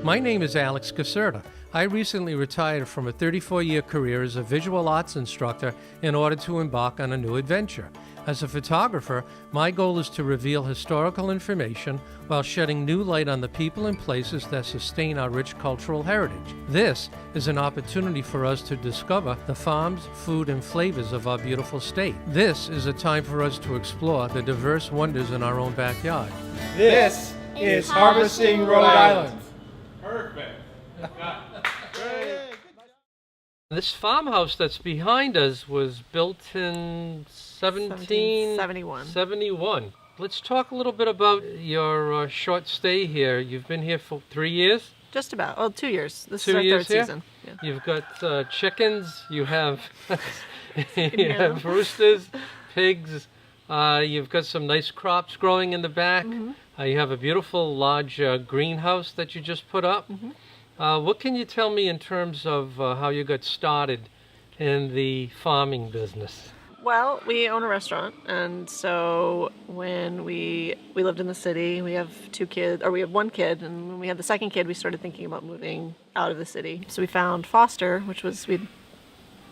My name is Alex Caserta. I recently retired from a 34-year career as a visual arts instructor in order to embark on a new adventure. As a photographer, my goal is to reveal historical information while shedding new light on the people and places that sustain our rich cultural heritage. This is an opportunity for us to discover the farms, food, and flavors of our beautiful state. This is a time for us to explore the diverse wonders in our own backyard. This is Harvesting Rhode Island. Perfect. This farmhouse that's behind us was built in 1771. Let's talk a little bit about your short stay here. You've been here for 3 years? Just about. Well, 2 years. This 2 is our years third here? season. Yeah. You've got chickens, you have, you have roosters, pigs, you've got some nice crops growing in the back. Mm-hmm. You have a beautiful large greenhouse that you just put up. Mm-hmm. What can you tell me in terms of how you got started in the farming business? Well, we own a restaurant, and so when we lived in the city, we have 2 kids, or we have 1 kid, and when we had the second kid, we started thinking about moving out of the city. So we found Foster, which we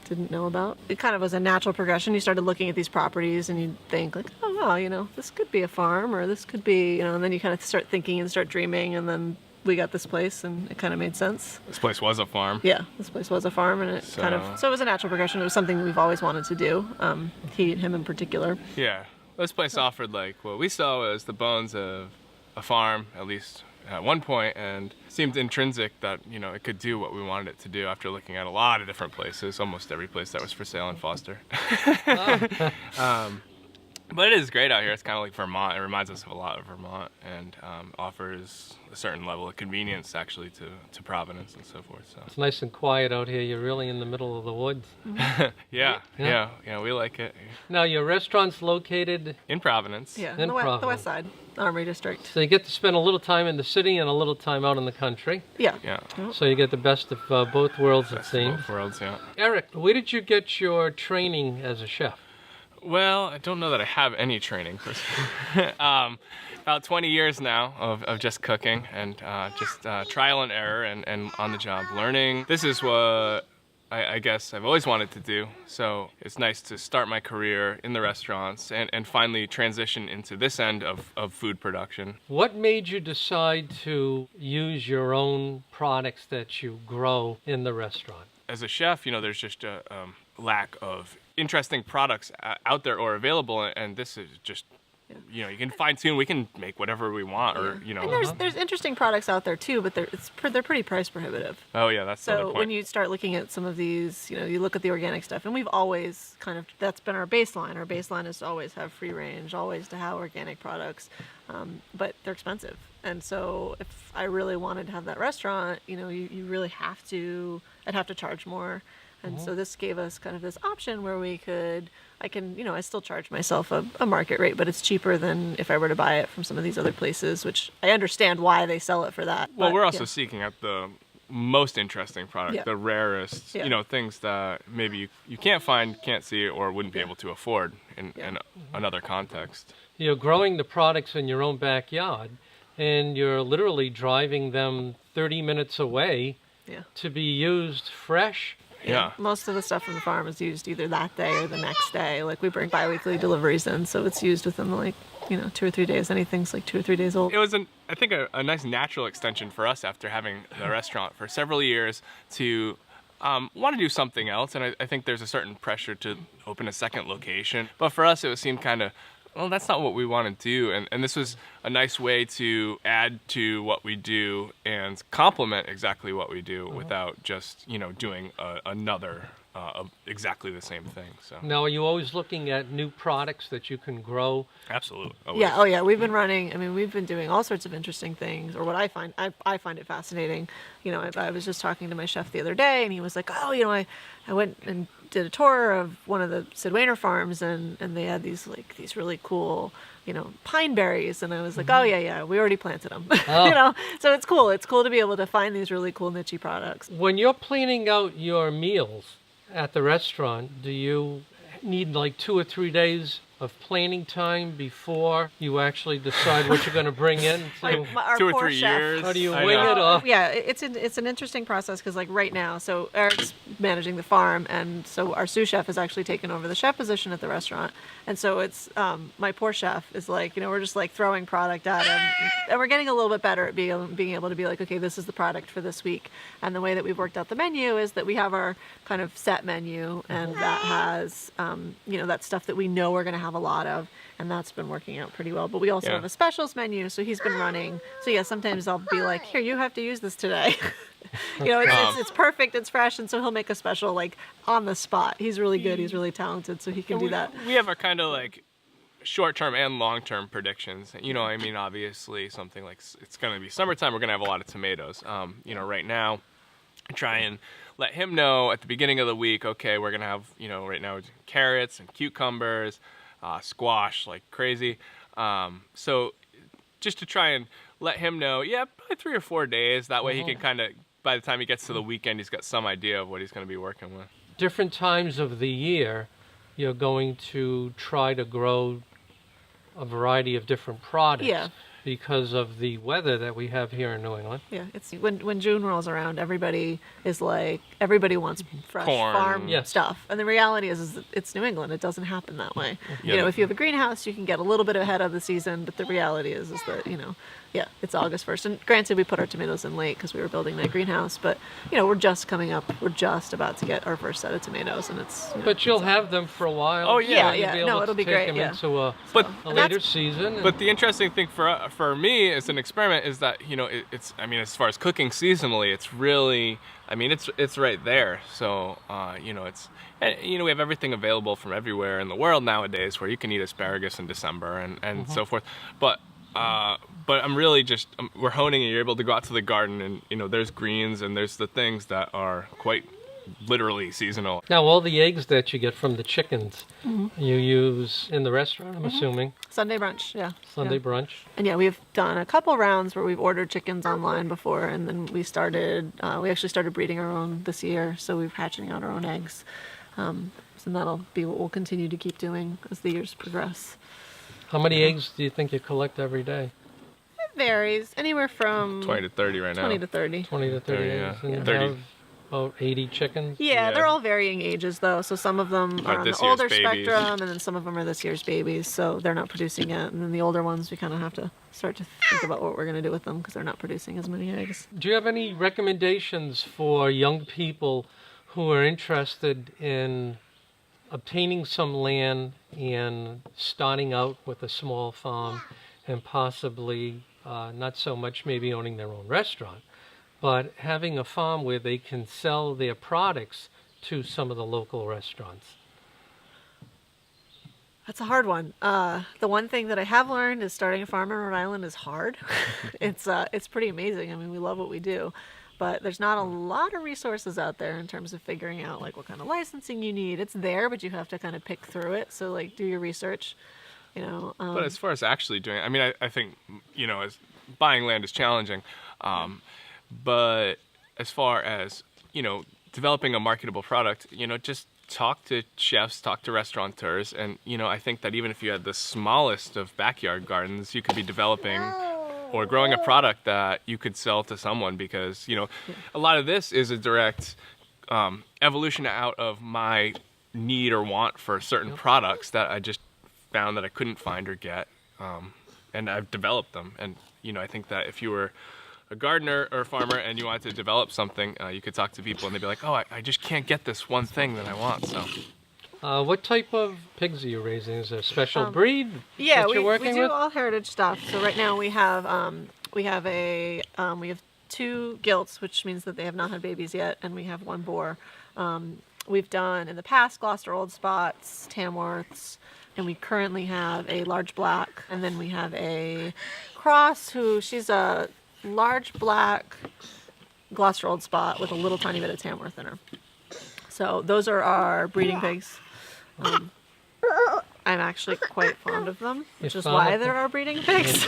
didn't know about. It kind of was a natural progression. You started looking at these properties, and you'd think like, oh wow, this could be a farm, or this could be, and then you kind of start thinking and start dreaming, and then we got this place, and it kind of made sense. This place was a farm. Yeah, this place was a farm, and it so it was a natural progression. It was something we've always wanted to do. Him in particular. Yeah, this place offered like what we saw was the bones of a farm, at least at one point, and seemed intrinsic that it could do what we wanted it to do after looking at a lot of different places, almost every place that was for sale in Foster. But it is great out here. It's kind of like Vermont. It reminds us of a lot of Vermont, and offers a certain level of convenience actually to Providence and so forth. So It's nice and quiet out here. You're really in the middle of the woods. yeah, we like it. Now, your restaurant's located In Providence. Yeah, in the Providence. west side, Armory District. So you get to spend a little time in the city and a little time out in the country. Yeah. Yeah. So you get the best of both worlds, it Best of seems. both worlds, yeah. Eric, where did you get your training as a chef? Well, I don't know that I have any training. About 20 years now of just cooking and just trial and error and on-the-job learning. This is what I guess I've always wanted to do. So it's nice to start my career in the restaurants and finally transition into this end of food production. What made you decide to use your own products that you grow in the restaurant? As a chef, there's just a lack of interesting products out there or available, and this is just you can fine tune. We can make whatever we want, or And there's interesting products out there too, but they're pretty price prohibitive. Oh yeah, that's the other So point. when you start looking at some of these, you look at the organic stuff, and we've always that's been our baseline. Our baseline is to always have free range, always to have organic products, but they're expensive. And so if I really wanted to have that restaurant, you really have to. I'd have to charge more. And so this gave us kind of this option where I still charge myself a market rate, but it's cheaper than if I were to buy it from some of these other places, which I understand why they sell it for that. Well, but, we're also yeah. seeking out the most interesting product, Yeah. the rarest, things that maybe you can't find, can't see, or wouldn't be able to afford in another context. You're growing the products in your own backyard, and you're literally driving them 30 minutes away to be used fresh. Yeah. Most of the stuff from the farm is used either that day or the next day. Like we bring bi-weekly deliveries in, so it's used within 2 or 3 days. Anything's like 2 or 3 days old. It was, I think, a nice natural extension for us after having the restaurant for several years to want to do something else. And I think there's a certain pressure to open a second location. But for us, it seemed kind of, well, that's not what we want to do. And this was a nice way to add to what we do and complement exactly what we do without just, doing another exactly the same thing. So Now, are you always looking at new products that you can grow? absolutely. Yeah. Oh, yeah. We've been we've been doing all sorts of interesting things, or what I find it fascinating. I was just talking to my chef the other day, and he was like, oh, I went and did a tour of one of the Sid Wainer farms, and they had these really cool, pine berries. And I was like, oh, yeah, we already planted them. So it's cool. It's cool to be able to find these really cool niche products. When you're planning out your meals at the restaurant, do you need like 2 or 3 days of planning time before you actually decide what you're going to bring in? So Our 2 or poor 3 chef. years. how do you I wing know. it off? Yeah, it's an interesting process because like right now, so Eric's managing the farm, and so our sous chef has actually taken over the chef position at the restaurant, and so it's my poor chef is like, we're just like throwing product at him, and we're getting a little bit better at being able to be like, okay, this is the product for this week, and the way that we've worked out the menu is that we have our kind of set menu, and that has that stuff that we know we're going to have a lot of. And that's been working out pretty well. But we also Yeah. have a specials menu, so he's been running. So yeah, sometimes I'll be like, here, you have to use this today. It's perfect, it's fresh, and so he'll make a special like on the spot. He's really good, he's really talented, so he can do that. We have our kind of like short-term and long-term predictions. Obviously something like it's going to be summertime, we're going to have a lot of tomatoes. Right now, I try and let him know at the beginning of the week, okay, we're going to have, right now carrots and cucumbers, squash like crazy. So just to try and let him know, yeah, probably 3 or 4 days. That way he can kind of, by the time he gets to the weekend, he's got some idea of what he's going to be working with. Different times of the year, you're going to try to grow a variety of different products. Yeah. Because of the weather that we have here in New England. Yeah, it's when June rolls around, everybody wants fresh Corn. farm Yes. stuff, and the reality is that it's New England. It doesn't happen that way. Yeah. If you have a greenhouse, you can get a little bit ahead of the season, but the reality is that it's August 1st. And granted, we put our tomatoes in late because we were building that greenhouse, but we're just coming up. We're just about to get our first set of tomatoes, and it's. But you'll have them for a while. Oh, yeah. You'll Yeah, be able no, to it'll be take great, them yeah. into a But later season. But the interesting thing for me as an experiment is that it's as far as cooking seasonally, it's really it's right there. So we have everything available from everywhere in the world nowadays where you can eat asparagus in December and so forth. But I'm really we're honing it. You're able to go out to the garden and there's greens and there's the things that are quite literally seasonal. Now, all the eggs that you get from the chickens, you use in the restaurant, I'm assuming. Sunday brunch, yeah. Sunday Yeah. brunch. And yeah, we've done a couple rounds where we've ordered chickens online before, and then we actually started breeding our own this year, so we're hatching out our own eggs. So that'll be what we'll continue to keep doing as the years progress. How many eggs do you think you collect every day? It varies, anywhere from 20 to 30 right now. 20 to 30. 20 to 30 Yeah, eggs. And you 30. have about 80 chickens? Yeah, Yeah. they're all varying ages though. So some of them Are are on this the year's older babies. spectrum, and then some of them are this year's babies. So they're not producing yet. And then the older ones, we kind of have to start to think about what we're going to do with them because they're not producing as many eggs. Do you have any recommendations for young people who are interested in obtaining some land and starting out with a small farm and possibly not so much maybe owning their own restaurant, but having a farm where they can sell their products to some of the local restaurants? That's a hard one. The one thing that I have learned is starting a farm in Rhode Island is hard. It's pretty amazing. I mean, we love what we do, but there's not a lot of resources out there in terms of figuring out like what kind of licensing you need. It's there, but you have to kind of pick through it. So like do your research, But as far as actually doing it, I think, as buying land is challenging. But as far as, developing a marketable product, just talk to chefs, talk to restaurateurs. And, I think that even if you had the smallest of backyard gardens, you could be developing or growing a product that you could sell to someone because, a lot of this is a direct evolution out of my need or want for certain products that I just found that I couldn't find or get, and I've developed them. And I think that if you were a gardener or a farmer and you wanted to develop something, you could talk to people and they'd be like, oh, I just can't get this one thing that I want. So What type of pigs are you raising? Is there a special breed Yeah, that we you're working do with? all heritage stuff. So right now we have two gilts, which means that they have not had babies yet, and we have one boar. We've done in the past Gloucester Old Spots, Tamworths, and we currently have a large black, and then we have a cross she's a large black Gloucester Old Spot with a little tiny bit of Tamworth in her. So those are our breeding pigs. I'm actually quite fond of them, which You're is fond why of they're them? our breeding pigs.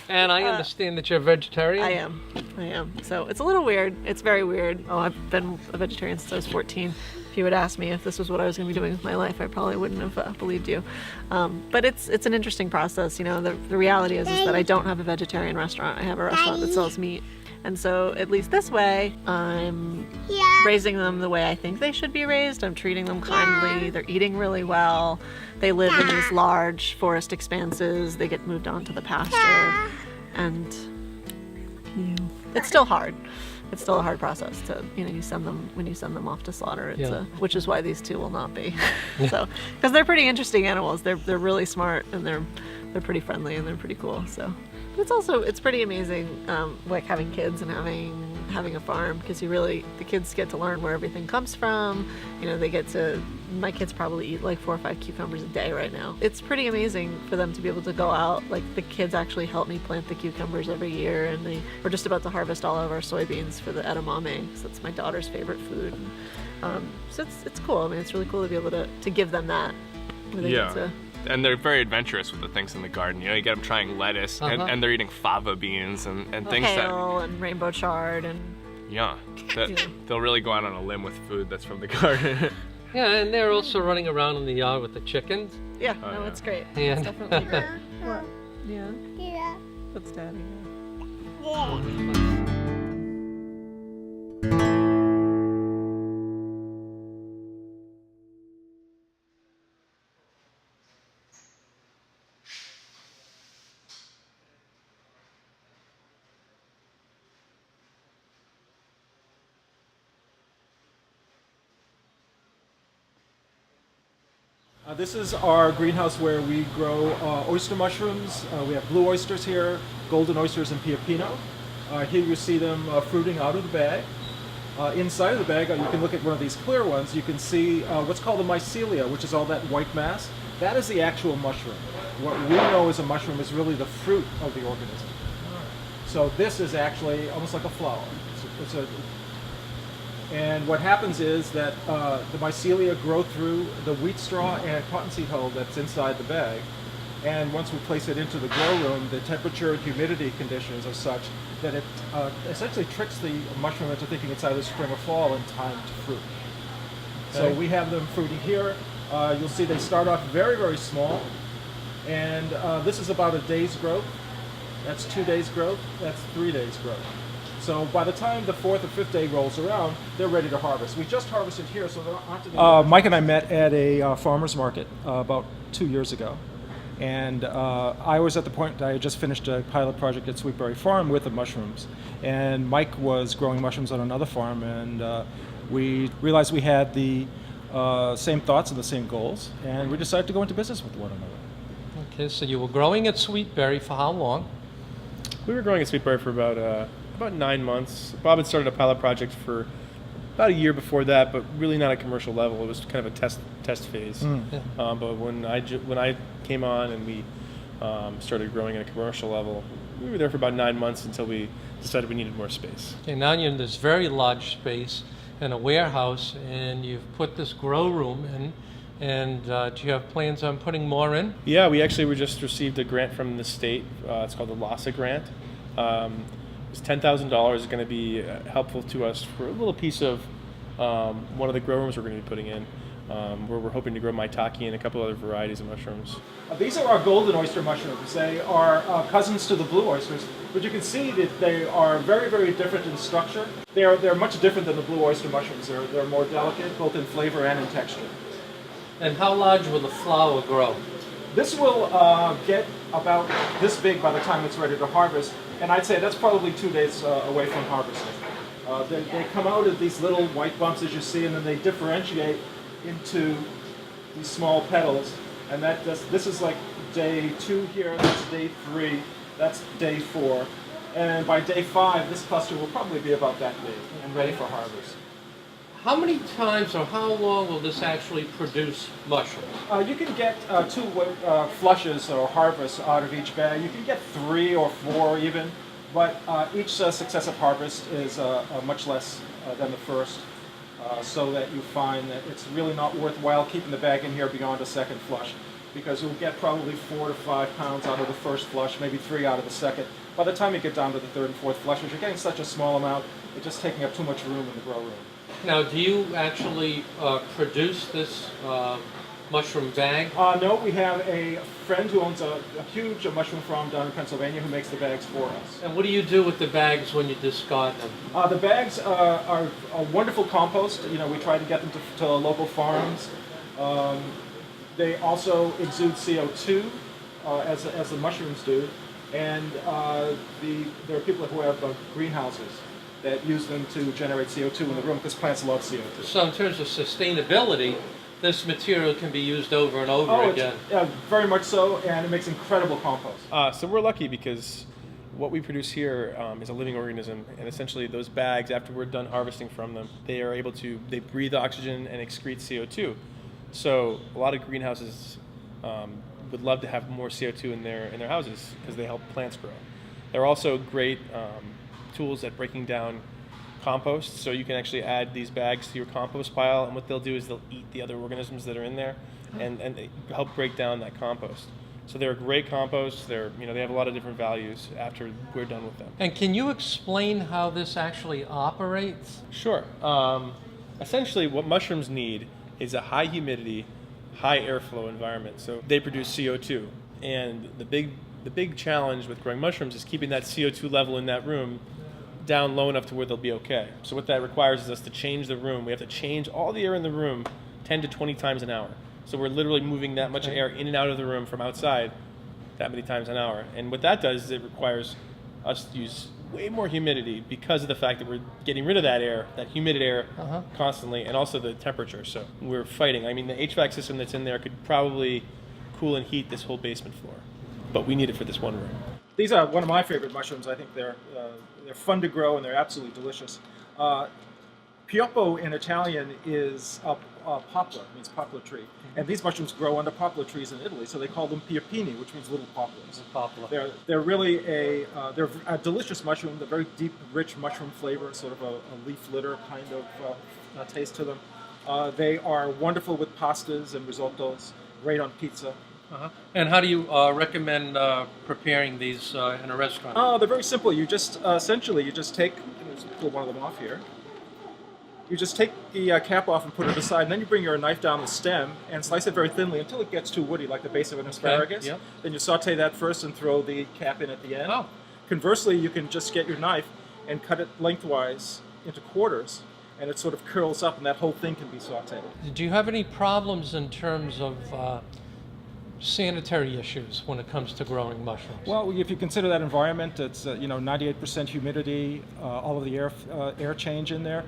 And I understand that you're vegetarian. I am. So it's a little weird. It's very weird. Oh, I've been a vegetarian since I was 14. If you had asked me if this was what I was going to be doing with my life, I probably wouldn't have believed you. But it's an interesting process. You know, the reality is that I don't have a vegetarian restaurant. I have a restaurant that sells meat. And so at least this way, I'm raising them the way I think they should be raised. I'm treating them kindly. They're eating really well. They live in these large forest expanses. They get moved on to the pasture. And it's still hard. It's still a hard process to, you send them off to slaughter. Which is why these two will not be. So, because they're pretty interesting animals. They're really smart, and they're pretty friendly, and they're pretty cool. So. It's pretty amazing, like having kids and having a farm, because the kids get to learn where everything comes from. My kids probably eat like 4 or 5 cucumbers a day right now. It's pretty amazing for them to be able to go out. Like, the kids actually help me plant the cucumbers every year, and we're just about to harvest all of our soybeans for the edamame, because that's my daughter's favorite food. So it's cool. I mean, it's really cool to be able to give them that. And they're very adventurous with the things in the garden. You get them trying lettuce, and they're eating fava beans and things kale and rainbow chard and. They'll really go out on a limb with food that's from the garden. Yeah, and they're also running around in the yard with the chickens. Yeah, it's great. Yeah. It's definitely great. What? Yeah. Yeah. That's Daddy. Yeah. This is our greenhouse where we grow oyster mushrooms. We have blue oysters here, golden oysters, and piopino. Here you see them fruiting out of the bag. Inside of the bag, you can look at one of these clear ones. You can see what's called the mycelia, which is all that white mass. That is the actual mushroom. What we know as a mushroom is really the fruit of the organism. So this is actually almost like a flower. And what happens is that the mycelia grow through the wheat straw and cottonseed hull that's inside the bag. And once we place it into the grow room, the temperature and humidity conditions are such that it essentially tricks the mushroom into thinking it's either spring or fall in time to fruit. Okay. So we have them fruiting here. You'll see they start off very, very small. And this is about a day's growth. That's 2 days growth. That's 3 days growth. So by the time the 4th or 5th day rolls around, they're ready to harvest. We just harvested here, so there aren't any. Mike and I met at a farmer's market about 2 years ago. And I was at the point that I had just finished a pilot project at Sweetberry Farm with the mushrooms. And Mike was growing mushrooms on another farm, and we realized we had the same thoughts and the same goals, and we decided to go into business with one another. Okay, so you were growing at Sweetberry for how long? We were growing at Sweetberry for about 9 months. Bob had started a pilot project for about a year before that, but really not a commercial level. It was kind of a test phase. Yeah. But when I came on and we started growing at a commercial level, we were there for about 9 months until we decided we needed more space. Okay, now you're in this very large space in a warehouse, and you've put this grow room in. And do you have plans on putting more in? Yeah, we just received a grant from the state. It's called the Loie grant. It's $10,000 is going to be helpful to us for a little piece of one of the grow rooms we're going to be putting in, where we're hoping to grow maitake and a couple other varieties of mushrooms. These are our golden oyster mushrooms. They are cousins to the blue oysters, but you can see that they are very, very different in structure. They're much different than the blue oyster mushrooms. They're more delicate, both in flavor and in texture. And how large will the flower grow? This will get about this big by the time it's ready to harvest, and I'd say that's probably 2 days away from harvesting. They come out of these little white bumps, as you see, and then they differentiate into these small petals. And this is like day 2 here, that's day 3, that's day 4. And by day 5, this cluster will probably be about that big and ready for harvest. How many times or how long will this actually produce mushrooms? You can get 2 flushes or harvests out of each bag. You can get 3 or 4 even, but each successive harvest is much less than the first, so that you find that it's really not worthwhile keeping the bag in here beyond a second flush, because you'll get probably 4 to 5 pounds out of the first flush, maybe 3 out of the second. By the time you get down to the 3rd and 4th flushes, you're getting such a small amount, it's just taking up too much room in the grow room. Now, do you actually produce this mushroom bag? No, we have a friend who owns a huge mushroom farm down in Pennsylvania who makes the bags for us. And what do you do with the bags when you discard them? The bags are a wonderful compost. You know, we try to get them to local farms. They also exude CO2 as the mushrooms do, and there are people who have greenhouses that use them to generate CO2 in the room because plants love CO2. So in terms of sustainability, this material can be used over and over again. Yeah, very much so, and it makes incredible compost. So we're lucky because what we produce here is a living organism, and essentially those bags, after we're done harvesting from them, they breathe oxygen and excrete CO2. So a lot of greenhouses would love to have more CO2 in their houses because they help plants grow. They're also great tools at breaking down compost, so you can actually add these bags to your compost pile, and what they'll do is they'll eat the other organisms that are in there, and they help break down that compost. So they're a great compost. They have a lot of different values after we're done with them. And can you explain how this actually operates? Sure. Essentially, what mushrooms need is a high humidity, high airflow environment. So they produce CO2, and the big challenge with growing mushrooms is keeping that CO2 level in that room down low enough to where they'll be okay. So what that requires is us to change the room. We have to change all the air in the room 10 to 20 times an hour. So we're literally moving that much air in and out of the room from outside that many times an hour. And what that does is it requires us to use way more humidity because of the fact that we're getting rid of that air, that humid air constantly, and also the temperature. So we're fighting. I mean, the HVAC system that's in there could probably cool and heat this whole basement floor, but we need it for this one room. These are one of my favorite mushrooms. I think they're fun to grow and they're absolutely delicious. Pietro in Italian is poplar, means poplar tree. And these mushrooms grow under poplar trees in Italy, so they call them piopini, which means little poplars. Poplar. They're really they're a delicious mushroom. They're very deep, rich mushroom flavor, sort of a leaf litter kind of taste to them. They are wonderful with pastas and risottos, great on pizza. And how do you recommend preparing these in a restaurant? They're very simple. You just essentially take, let's pull one of them off here. You just take the cap off and put it aside, and then you bring your knife down the stem and slice it very thinly until it gets too woody, like the base of an asparagus. Yep. Then you saute that first and throw the cap in at the end. Oh. Conversely, you can just get your knife and cut it lengthwise into quarters, and it sort of curls up, and that whole thing can be sauteed. Do you have any problems in terms of sanitary issues when it comes to growing mushrooms? Well, if you consider that environment, it's 98% humidity, all of the air change in there.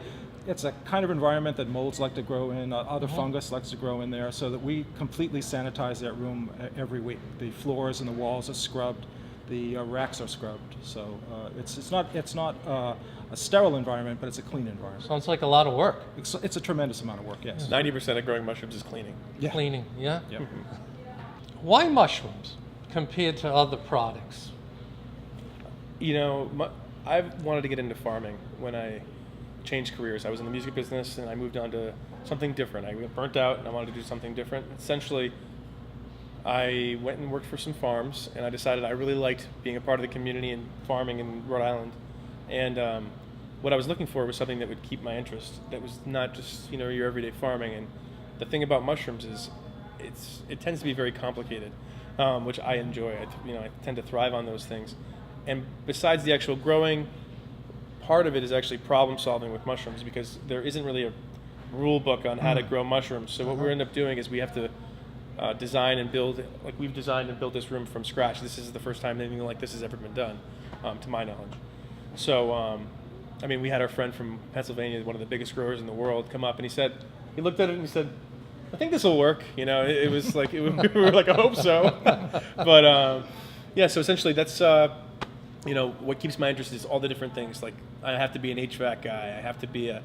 It's a kind of environment that molds like to grow in, other fungus likes to grow in there, so that we completely sanitize that room every week. The floors and the walls are scrubbed, the racks are scrubbed. So it's not a sterile environment, but it's a clean environment. Sounds like a lot of work. It's a tremendous amount of work, yes. 90% of growing mushrooms is cleaning. Yeah. Cleaning, yeah? Yeah. Why mushrooms compared to other products? I've wanted to get into farming when I changed careers. I was in the music business and I moved on to something different. I got burnt out and I wanted to do something different. Essentially, I went and worked for some farms, and I decided I really liked being a part of the community and farming in Rhode Island. And what I was looking for was something that would keep my interest, that was not just your everyday farming. And the thing about mushrooms is it tends to be very complicated, which I enjoy. I tend to thrive on those things. And besides the actual growing, part of it is actually problem solving with mushrooms, because there isn't really a rule book on how to grow mushrooms. So what we end up doing is we have to design and build, like we've designed and built this room from scratch. This is the first time anything like this has ever been done, to my knowledge. So, we had our friend from Pennsylvania, one of the biggest growers in the world, come up, and he looked at it and he said, I think this will work. It was like, we were like, I hope so. But so essentially that's, what keeps my interest is all the different things. Like, I have to be an HVAC guy. I have to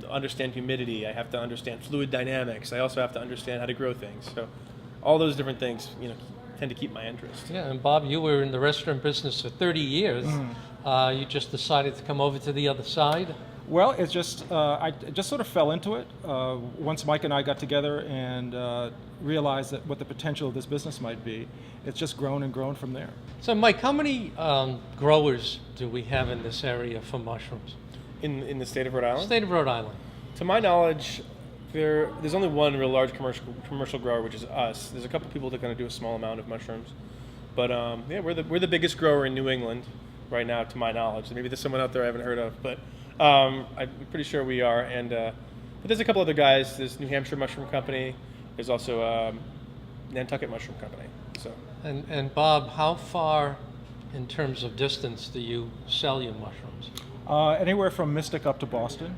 understand humidity. I have to understand fluid dynamics. I also have to understand how to grow things. So all those different things, tend to keep my interest. Yeah, and Bob, you were in the restaurant business for 30 years. You just decided to come over to the other side? Well, it's just I just sort of fell into it once Mike and I got together and realized that what the potential of this business might be. It's just grown and grown from there. So, Mike, how many growers do we have in this area for mushrooms? In the state of Rhode Island? State of Rhode Island. To my knowledge, there's only one real large commercial grower, which is us. There's a couple people that kind of do a small amount of mushrooms, but yeah, we're the biggest grower in New England right now, to my knowledge. Maybe there's someone out there I haven't heard of, but I'm pretty sure we are. And but there's a couple other guys. There's New Hampshire Mushroom Company. There's also Nantucket Mushroom Company. So. And Bob, how far in terms of distance do you sell your mushrooms? Anywhere from Mystic up to Boston.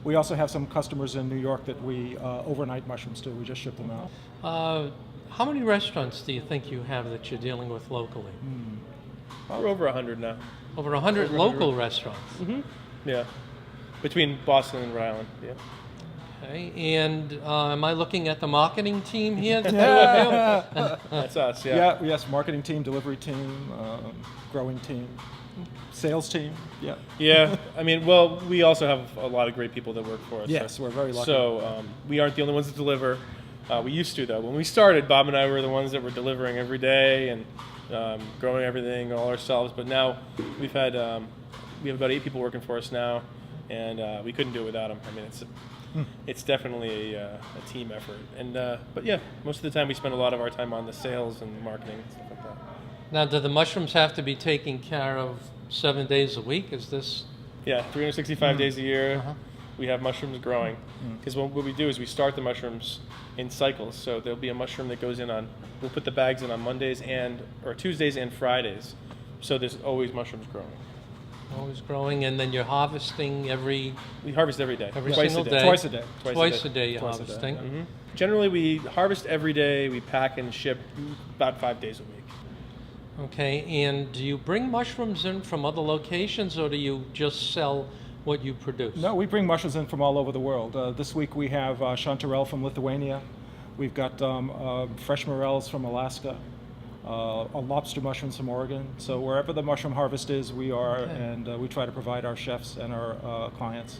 We also have some customers in New York that we overnight mushrooms to. We just ship them out. How many restaurants do you think you have that you're dealing with locally? We're over 100 now. Over 100 local restaurants. Mm-hmm. Yeah, between Boston and Rhode Island. Yeah. Okay. And am I looking at the marketing team here? That's us. Yeah. Yes. Marketing team, delivery team, growing team, sales team. Yeah. Yeah. I mean, well, we also have a lot of great people that work for us. Yes, we're very lucky. So we aren't the only ones that deliver. We used to, though. When we started, Bob and I were the ones that were delivering every day and growing everything all ourselves. But now we have about 8 people working for us now, and we couldn't do it without them. I mean, it's definitely a team effort. And but yeah, most of the time we spend a lot of our time on the sales and marketing and stuff like that. Now, do the mushrooms have to be taken care of 7 days a week? Is this? Yeah, 365 days a year. Uh-huh. We have mushrooms growing. Because what we do is we start the mushrooms in cycles. So there'll be a mushroom that goes in we'll put the bags in on Mondays or Tuesdays and Fridays. So there's always mushrooms growing. Always growing, and then you're harvesting We harvest every day. Twice a day. Twice a day. Twice a day you're Twice a day, harvesting. yeah. Mm-hmm. Generally, we harvest every day. We pack and ship about 5 days a week. Okay, and do you bring mushrooms in from other locations, or do you just sell what you produce? No, we bring mushrooms in from all over the world. This week we have chanterelle from Lithuania. We've got fresh morels from Alaska, lobster mushrooms from Oregon. So wherever the mushroom harvest is, we are, and we try to provide our chefs and our clients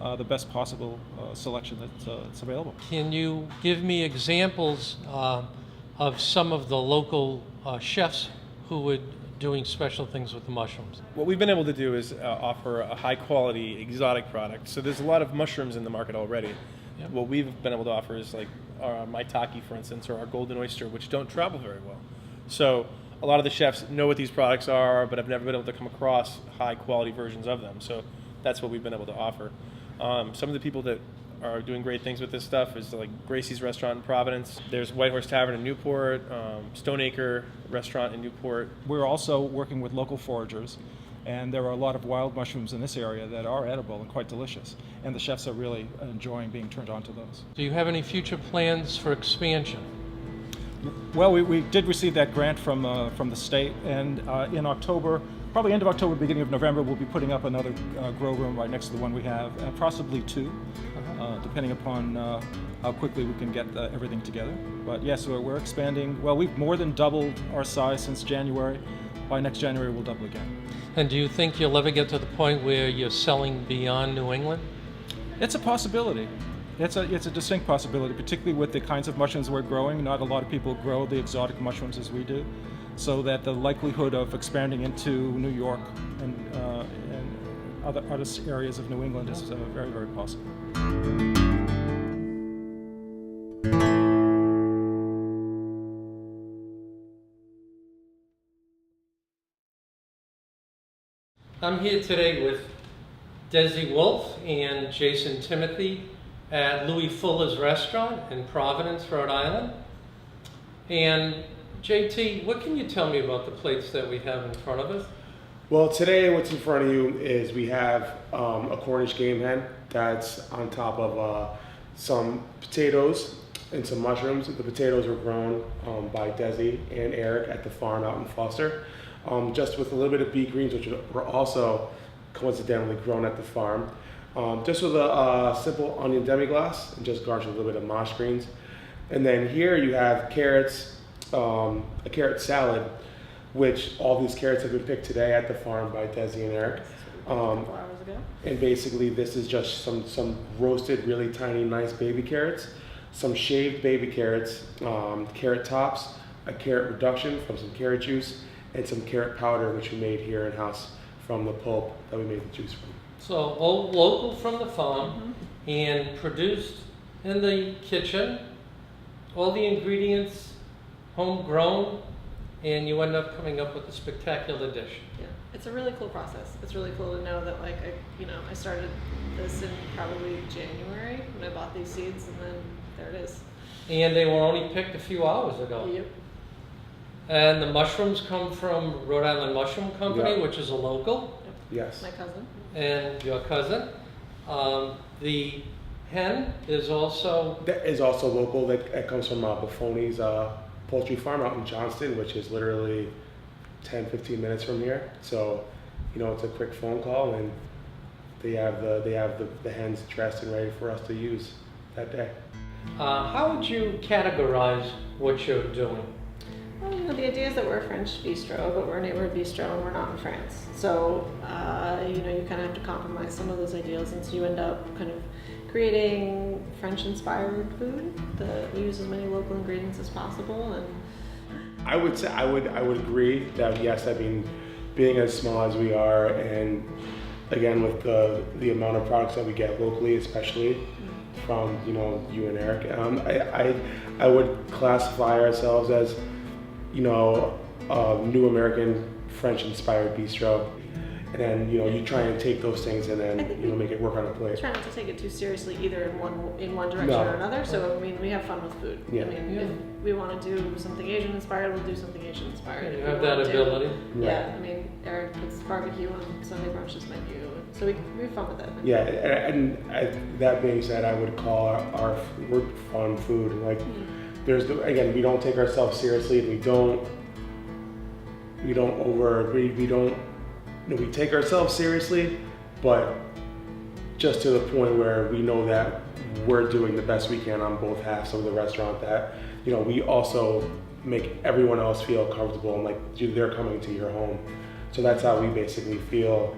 the best possible selection that's available. Can you give me examples of some of the local chefs who are doing special things with the mushrooms? What we've been able to do is offer a high-quality exotic product. So there's a lot of mushrooms in the market already. Yep. What we've been able to offer is like our maitake, for instance, or our golden oyster, which don't travel very well. So a lot of the chefs know what these products are, but have never been able to come across high-quality versions of them. So that's what we've been able to offer. Some of the people that are doing great things with this stuff is like Gracie's restaurant in Providence. There's White Horse Tavern in Newport, Stoneacre restaurant in Newport. We're also working with local foragers, and there are a lot of wild mushrooms in this area that are edible and quite delicious, and the chefs are really enjoying being turned on to those. Do you have any future plans for expansion? Well, we did receive that grant from the state, and in October, probably end of October, beginning of November, we'll be putting up another grow room right next to the one we have, possibly 2, depending upon how quickly we can get everything together. But yes, we're expanding. Well, we've more than doubled our size since January. By next January, we'll double again. And do you think you'll ever get to the point where you're selling beyond New England? It's a possibility. It's a distinct possibility, particularly with the kinds of mushrooms we're growing. Not a lot of people grow the exotic mushrooms as we do, so that the likelihood of expanding into New York and other areas of New England is very, very possible. I'm here today with Desi Wolf and Jason Timothy at Louis Fuller's restaurant in Providence, Rhode Island. And JT, what can you tell me about the plates that we have in front of us? Well, today what's in front of you is we have a Cornish game hen that's on top of some potatoes and some mushrooms. The potatoes were grown by Desi and Eric at the farm out in Foster, just with a little bit of beet greens, which were also coincidentally grown at the farm. Just with a simple onion demi-glace and just garnished with a little bit of mosh greens. And then here you have carrots, a carrot salad, which all these carrots have been picked today at the farm by Desi and Eric. 4 hours ago. And basically this is just some roasted, really tiny, nice baby carrots, some shaved baby carrots, carrot tops, a carrot reduction from some carrot juice, and some carrot powder, which we made here in-house from the pulp that we made the juice from. So, all local from the farm, and produced in the kitchen, all the ingredients homegrown, and you end up coming up with a spectacular dish. Yeah, it's a really cool process. It's really cool to know that, like, I started this in probably January when I bought these seeds, and then there it is. And they were only picked a few hours ago. Yep. And the mushrooms come from Rhode Island Mushroom Company, Yeah. which is a local, Yes. My cousin. and your cousin. The hen is also, That is also local. That comes from Buffoni's poultry farm out in Johnston, which is literally 10-15 minutes from here. So, it's a quick phone call, and they have the hens dressed and ready for us to use that day. how would you categorize what you're doing? Well, the idea is that we're a French bistro, but we're a neighborhood bistro and we're not in France. So, you kind of have to compromise some of those ideals, and so you end up kind of creating French-inspired food that we use as many local ingredients as possible. And I would say I would agree that yes, I mean, being as small as we are, and again with the amount of products that we get locally, especially from you and Eric, I would classify ourselves as New American French-inspired bistro, and then you try and take those things and then make it work on a plate. try not to take it too seriously either in one direction No. or another. So we have fun with food. Yeah. If we want to do something Asian inspired, we'll do something Asian inspired. You If have we that want to- ability. Yeah, Eric puts barbecue on Sunday brunch's menu, so we have fun with it. Yeah, and that being said, I would call our we're fun food. Like, again, we don't take ourselves seriously, and we take ourselves seriously, but just to the point where we know that we're doing the best we can on both halves of the restaurant, that we also make everyone else feel comfortable and like they're coming to your home. So that's how we basically feel,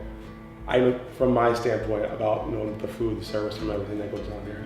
from my standpoint, about the food, the service, and everything that goes on here.